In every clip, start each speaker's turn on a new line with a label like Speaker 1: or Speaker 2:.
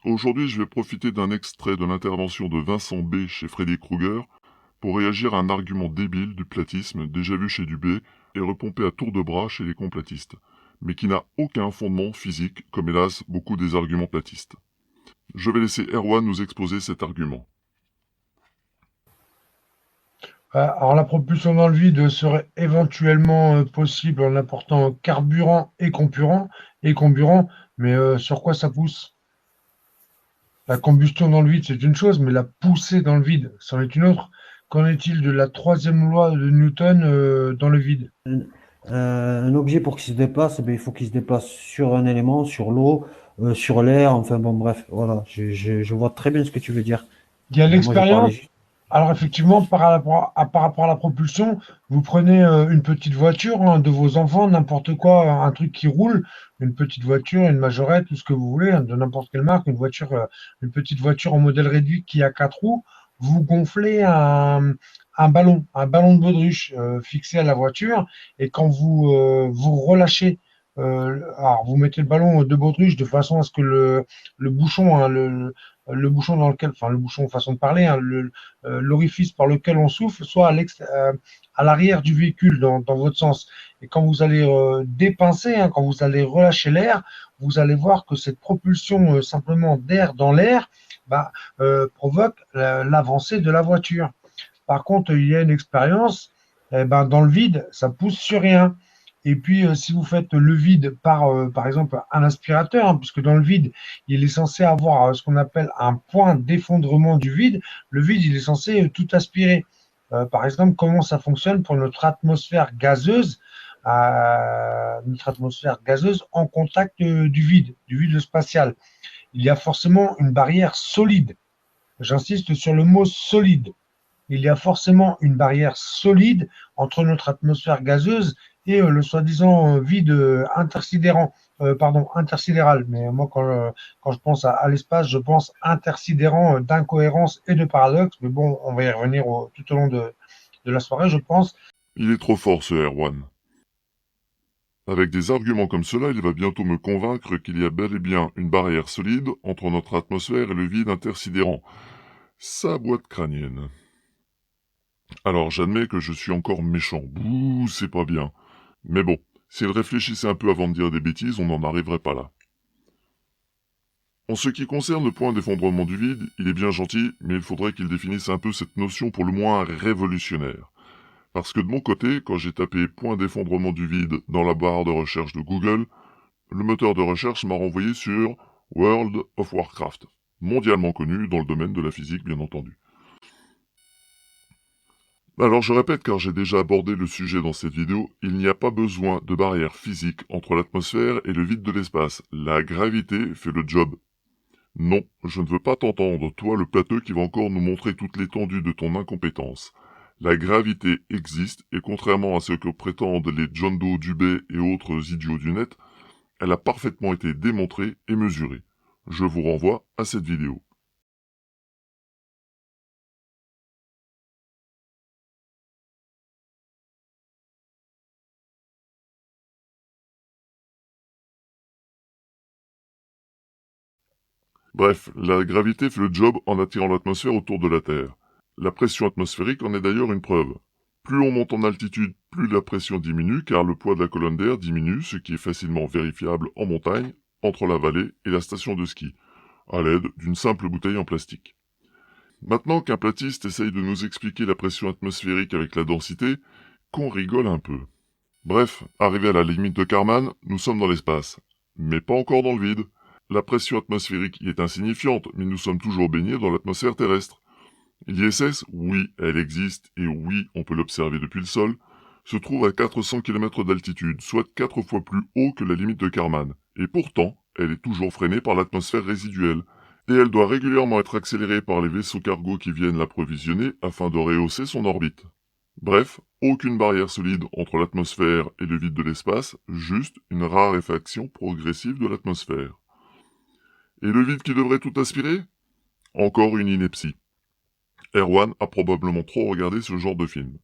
Speaker 1: Aujourd'hui, je vais profiter d'un extrait de l'intervention de Vincent B. chez Freddy Krueger pour réagir à un argument débile du platisme déjà vu chez Dubé et repompé à tour de bras chez les complatistes, mais qui n'a aucun fondement physique, comme hélas beaucoup des arguments platistes. Je vais laisser Erwan nous exposer cet argument.
Speaker 2: Alors la propulsion dans le vide serait éventuellement possible en apportant carburant et comburant, mais sur quoi ça pousse? La combustion dans le vide, c'est une chose, mais la poussée dans le vide, c'en est une autre. Qu'en est-il de la troisième loi de Newton dans le vide?
Speaker 3: Un objet pour qu'il se déplace, eh bien, il faut qu'il se déplace sur un élément, sur l'eau, sur l'air, enfin bon, bref, voilà, je vois très bien ce que tu veux dire.
Speaker 2: Il y a
Speaker 3: Moi, je parlais
Speaker 2: l'expérience.
Speaker 3: juste.
Speaker 2: Alors effectivement, par rapport à la propulsion, vous prenez une petite voiture hein, de vos enfants, n'importe quoi, un truc qui roule, une petite voiture, une majorette, tout ce que vous voulez, hein, de n'importe quelle marque, une petite voiture en modèle réduit qui a quatre roues, vous gonflez un ballon de baudruche fixé à la voiture, et quand vous relâchez, alors vous mettez le ballon de baudruche de façon à ce que le bouchon, hein, le bouchon dans lequel, enfin le bouchon façon de parler, hein, l'orifice par lequel on souffle soit à l'arrière du véhicule dans votre sens. Et quand vous allez dépincer, hein, quand vous allez relâcher l'air, vous allez voir que cette propulsion simplement d'air dans l'air bah, provoque l'avancée de la voiture. Par contre, il y a une expérience, dans le vide, ça pousse sur rien. Et puis, si vous faites le vide par exemple, un aspirateur, hein, puisque dans le vide, il est censé avoir ce qu'on appelle un point d'effondrement du vide. Le vide, il est censé tout aspirer. Par exemple, comment ça fonctionne pour notre atmosphère gazeuse en contact du vide spatial. Il y a forcément une barrière solide. J'insiste sur le mot solide. Il y a forcément une barrière solide entre notre atmosphère gazeuse et le soi-disant vide intersidéral. Mais moi, quand je pense à l'espace, je pense intersidérant d'incohérence et de paradoxe. Mais bon, on va y revenir tout au long de la soirée, je pense.
Speaker 1: Il est trop fort ce Erwan. Avec des arguments comme cela, il va bientôt me convaincre qu'il y a bel et bien une barrière solide entre notre atmosphère et le vide intersidérant. Sa boîte crânienne. Alors j'admets que je suis encore méchant. Bouh, c'est pas bien. Mais bon, s'il réfléchissait un peu avant de dire des bêtises, on n'en arriverait pas là. En ce qui concerne le point d'effondrement du vide, il est bien gentil, mais il faudrait qu'il définisse un peu cette notion pour le moins révolutionnaire. Parce que de mon côté, quand j'ai tapé point d'effondrement du vide dans la barre de recherche de Google, le moteur de recherche m'a renvoyé sur World of Warcraft, mondialement connu dans le domaine de la physique bien entendu. Alors je répète car j'ai déjà abordé le sujet dans cette vidéo, il n'y a pas besoin de barrière physique entre l'atmosphère et le vide de l'espace. La gravité fait le job. Non, je ne veux pas t'entendre, toi le plateux qui va encore nous montrer toute l'étendue de ton incompétence. La gravité existe, et contrairement à ce que prétendent les John Doe, Dubé et autres idiots du net, elle a parfaitement été démontrée et mesurée. Je vous renvoie à cette vidéo. Bref, la gravité fait le job en attirant l'atmosphère autour de la Terre. La pression atmosphérique en est d'ailleurs une preuve. Plus on monte en altitude, plus la pression diminue car le poids de la colonne d'air diminue, ce qui est facilement vérifiable en montagne, entre la vallée et la station de ski, à l'aide d'une simple bouteille en plastique. Maintenant qu'un platiste essaye de nous expliquer la pression atmosphérique avec la densité, qu'on rigole un peu. Bref, arrivé à la limite de Kármán, nous sommes dans l'espace. Mais pas encore dans le vide. La pression atmosphérique y est insignifiante, mais nous sommes toujours baignés dans l'atmosphère terrestre. L'ISS, oui, elle existe, et oui, on peut l'observer depuis le sol, se trouve à 400 km d'altitude, soit 4 fois plus haut que la limite de Kármán. Et pourtant, elle est toujours freinée par l'atmosphère résiduelle, et elle doit régulièrement être accélérée par les vaisseaux cargo qui viennent l'approvisionner afin de rehausser son orbite. Bref, aucune barrière solide entre l'atmosphère et le vide de l'espace, juste une raréfaction progressive de l'atmosphère. Et le vide qui devrait tout aspirer? Encore une ineptie. Erwan a probablement trop regardé ce genre de film.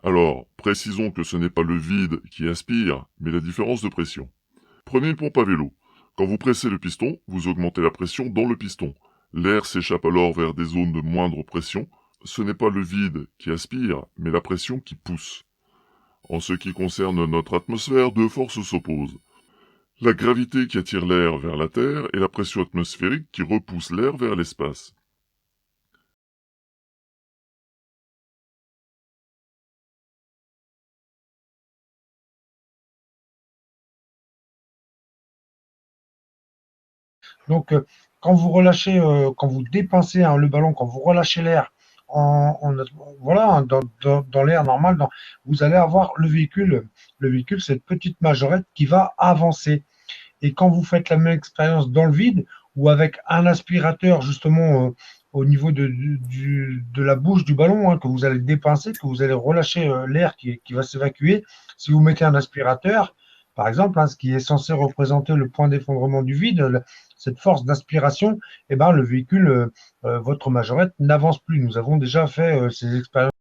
Speaker 1: Alors, précisons que ce n'est pas le vide qui aspire, mais la différence de pression. Prenez une pompe à vélo. Quand vous pressez le piston, vous augmentez la pression dans le piston. L'air s'échappe alors vers des zones de moindre pression. Ce n'est pas le vide qui aspire, mais la pression qui pousse. En ce qui concerne notre atmosphère, deux forces s'opposent. La gravité qui attire l'air vers la Terre et la pression atmosphérique qui repousse l'air vers l'espace.
Speaker 2: Donc, quand vous relâchez, quand vous dépensez le ballon, quand vous relâchez l'air voilà, dans l'air normal, vous allez avoir le véhicule, cette petite majorette qui va avancer. Et quand vous faites la même expérience dans le vide ou avec un aspirateur justement au niveau de la bouche du ballon, que vous allez dépincer, que vous allez relâcher l'air qui va s'évacuer, si vous mettez un aspirateur, par exemple, ce qui est censé représenter le point d'effondrement du vide, cette force d'aspiration, eh ben, le véhicule, votre majorette, n'avance plus. Nous avons déjà fait ces expériences.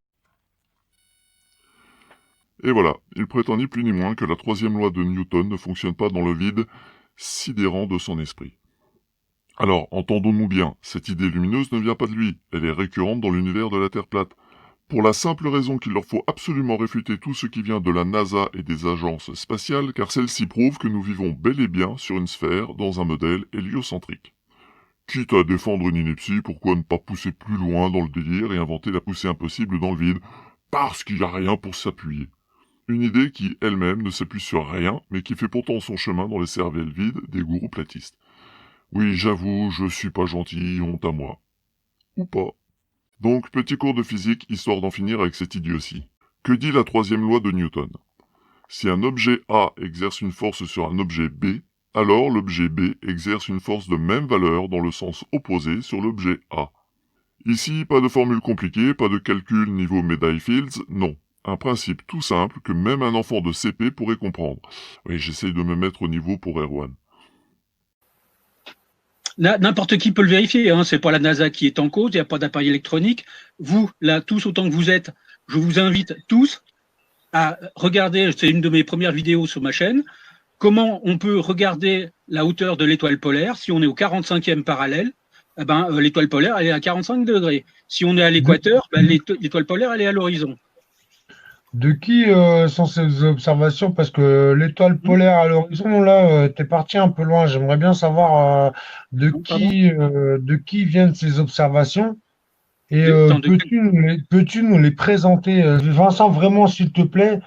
Speaker 1: Et voilà, il prétend ni plus ni moins que la troisième loi de Newton ne fonctionne pas dans le vide sidérant de son esprit. Alors, entendons-nous bien, cette idée lumineuse ne vient pas de lui, elle est récurrente dans l'univers de la Terre plate. Pour la simple raison qu'il leur faut absolument réfuter tout ce qui vient de la NASA et des agences spatiales, car celles-ci prouvent que nous vivons bel et bien sur une sphère dans un modèle héliocentrique. Quitte à défendre une ineptie, pourquoi ne pas pousser plus loin dans le délire et inventer la poussée impossible dans le vide, parce qu'il n'y a rien pour s'appuyer. Une idée qui, elle-même, ne s'appuie sur rien, mais qui fait pourtant son chemin dans les cervelles vides des gourous platistes. Oui, j'avoue, je suis pas gentil, honte à moi. Ou pas. Donc, petit cours de physique, histoire d'en finir avec cette idiotie. Que dit la troisième loi de Newton? Si un objet A exerce une force sur un objet B, alors l'objet B exerce une force de même valeur dans le sens opposé sur l'objet A. Ici, pas de formule compliquée, pas de calcul niveau médaille Fields, non. Un principe tout simple que même un enfant de CP pourrait comprendre. Oui, j'essaye de me mettre au niveau pour Erwan.
Speaker 4: N'importe qui peut le vérifier, c'est pas la NASA qui est en cause, il n'y a pas d'appareil électronique. Vous, là, tous autant que vous êtes, je vous invite tous à regarder, c'est une de mes premières vidéos sur ma chaîne, comment on peut regarder la hauteur de l'étoile polaire. Si on est au 45e parallèle, l'étoile polaire, elle est à 45 degrés. Si on est à l'équateur, l'étoile polaire, elle est à l'horizon.
Speaker 2: De qui sont ces observations? Parce que l'étoile polaire à l'horizon, là, t'es parti un peu loin. J'aimerais bien savoir de qui viennent ces observations. Et peux-tu nous les présenter, Vincent, vraiment, s'il te plaît,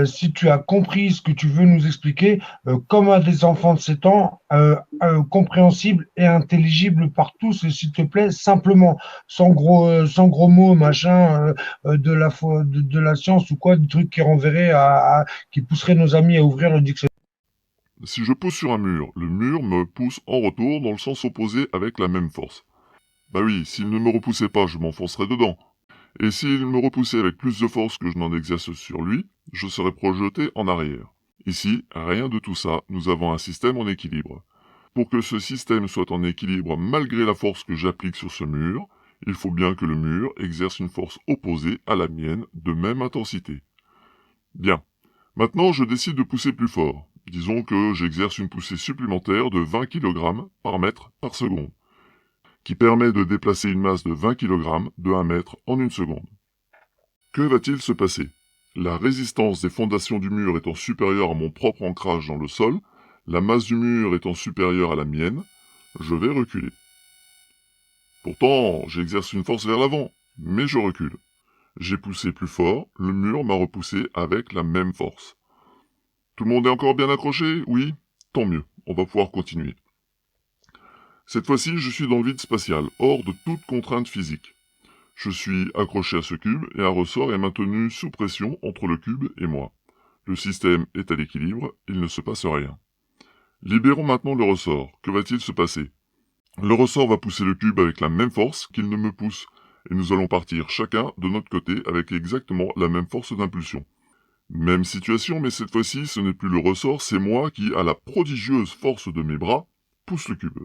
Speaker 2: si tu as compris ce que tu veux nous expliquer, comme à des enfants de 7 ans, compréhensible et intelligible par tous, s'il te plaît, simplement, sans gros mots, machin, de la science ou quoi, des trucs qui renverraient qui pousseraient nos amis à ouvrir le dictionnaire.
Speaker 1: Si je pousse sur un mur, le mur me pousse en retour dans le sens opposé avec la même force. Bah oui, s'il ne me repoussait pas, je m'enfoncerais dedans. Et s'il me repoussait avec plus de force que je n'en exerce sur lui, je serais projeté en arrière. Ici, rien de tout ça, nous avons un système en équilibre. Pour que ce système soit en équilibre malgré la force que j'applique sur ce mur, il faut bien que le mur exerce une force opposée à la mienne de même intensité. Bien. Maintenant, je décide de pousser plus fort. Disons que j'exerce une poussée supplémentaire de 20 kg par mètre par seconde, qui permet de déplacer une masse de 20 kg de 1 mètre en une seconde. Que va-t-il se passer? La résistance des fondations du mur étant supérieure à mon propre ancrage dans le sol, la masse du mur étant supérieure à la mienne, je vais reculer. Pourtant, j'exerce une force vers l'avant, mais je recule. J'ai poussé plus fort, le mur m'a repoussé avec la même force. Tout le monde est encore bien accroché? Oui? Tant mieux, on va pouvoir continuer. Cette fois-ci, je suis dans le vide spatial, hors de toute contrainte physique. Je suis accroché à ce cube et un ressort est maintenu sous pression entre le cube et moi. Le système est à l'équilibre, il ne se passe rien. Libérons maintenant le ressort. Que va-t-il se passer? Le ressort va pousser le cube avec la même force qu'il ne me pousse, et nous allons partir chacun de notre côté avec exactement la même force d'impulsion. Même situation, mais cette fois-ci, ce n'est plus le ressort, c'est moi qui, à la prodigieuse force de mes bras, pousse le cube.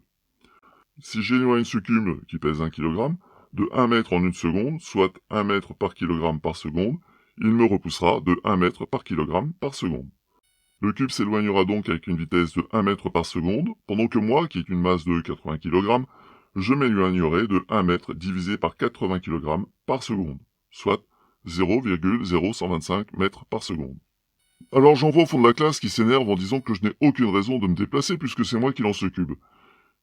Speaker 1: Si j'éloigne ce cube, qui pèse 1 kg, de 1 mètre en une seconde, soit 1 mètre par kilogramme par seconde, il me repoussera de 1 mètre par kilogramme par seconde. Le cube s'éloignera donc avec une vitesse de 1 mètre par seconde, pendant que moi, qui est une masse de 80 kg, je m'éloignerai de 1 mètre divisé par 80 kg par seconde, soit 0,0125 mètres par seconde. Alors j'en vois au fond de la classe qui s'énervent en disant que je n'ai aucune raison de me déplacer puisque c'est moi qui lance le cube.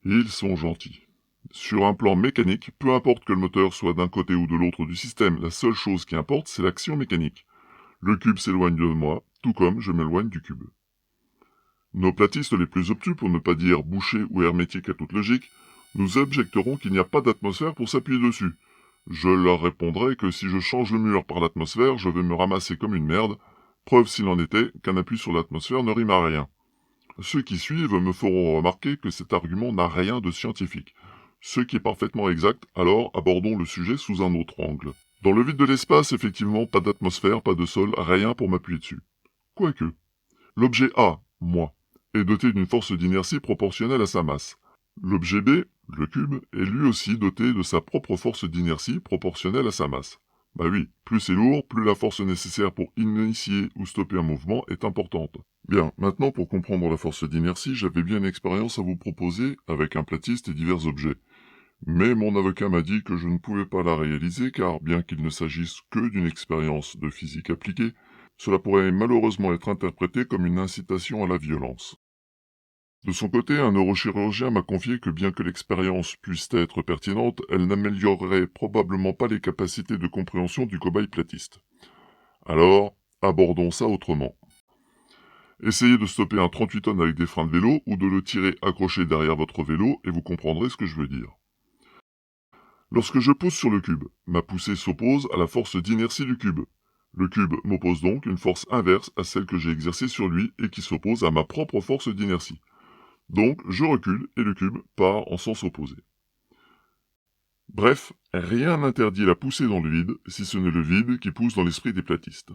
Speaker 1: Ils sont gentils. Sur un plan mécanique, peu importe que le moteur soit d'un côté ou de l'autre du système, la seule chose qui importe, c'est l'action mécanique. Le cube s'éloigne de moi, tout comme je m'éloigne du cube. Nos platistes les plus obtus, pour ne pas dire bouchés ou hermétiques à toute logique, nous objecteront qu'il n'y a pas d'atmosphère pour s'appuyer dessus. Je leur répondrai que si je change le mur par l'atmosphère, je vais me ramasser comme une merde, preuve s'il en était qu'un appui sur l'atmosphère ne rime à rien. Ceux qui suivent me feront remarquer que cet argument n'a rien de scientifique. Ce qui est parfaitement exact, alors abordons le sujet sous un autre angle. Dans le vide de l'espace, effectivement, pas d'atmosphère, pas de sol, rien pour m'appuyer dessus. Quoique. L'objet A, moi, est doté d'une force d'inertie proportionnelle à sa masse. L'objet B, le cube, est lui aussi doté de sa propre force d'inertie proportionnelle à sa masse. Bah oui, plus c'est lourd, plus la force nécessaire pour initier ou stopper un mouvement est importante. Bien, maintenant pour comprendre la force d'inertie, j'avais bien une expérience à vous proposer avec un platiste et divers objets. Mais mon avocat m'a dit que je ne pouvais pas la réaliser car, bien qu'il ne s'agisse que d'une expérience de physique appliquée, cela pourrait malheureusement être interprété comme une incitation à la violence. De son côté, un neurochirurgien m'a confié que bien que l'expérience puisse être pertinente, elle n'améliorerait probablement pas les capacités de compréhension du cobaye platiste. Alors, abordons ça autrement. Essayez de stopper un 38 tonnes avec des freins de vélo ou de le tirer accroché derrière votre vélo et vous comprendrez ce que je veux dire. Lorsque je pousse sur le cube, ma poussée s'oppose à la force d'inertie du cube. Le cube m'oppose donc une force inverse à celle que j'ai exercée sur lui et qui s'oppose à ma propre force d'inertie. Donc, je recule et le cube part en sens opposé. Bref, rien n'interdit la poussée dans le vide, si ce n'est le vide qui pousse dans l'esprit des platistes.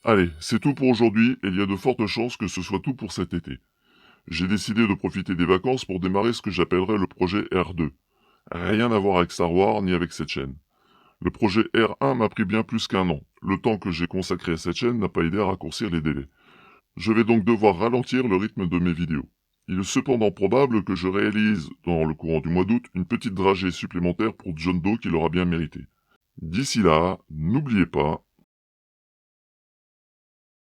Speaker 1: Allez, c'est tout pour aujourd'hui et il y a de fortes chances que ce soit tout pour cet été. J'ai décidé de profiter des vacances pour démarrer ce que j'appellerais le projet R2. Rien à voir avec Star Wars ni avec cette chaîne. Le projet R1 m'a pris bien plus qu'1 an. Le temps que j'ai consacré à cette chaîne n'a pas aidé à raccourcir les délais. Je vais donc devoir ralentir le rythme de mes vidéos. Il est cependant probable que je réalise, dans le courant du mois d'août, une petite dragée supplémentaire pour John Doe qui l'aura bien mérité. D'ici là, n'oubliez pas,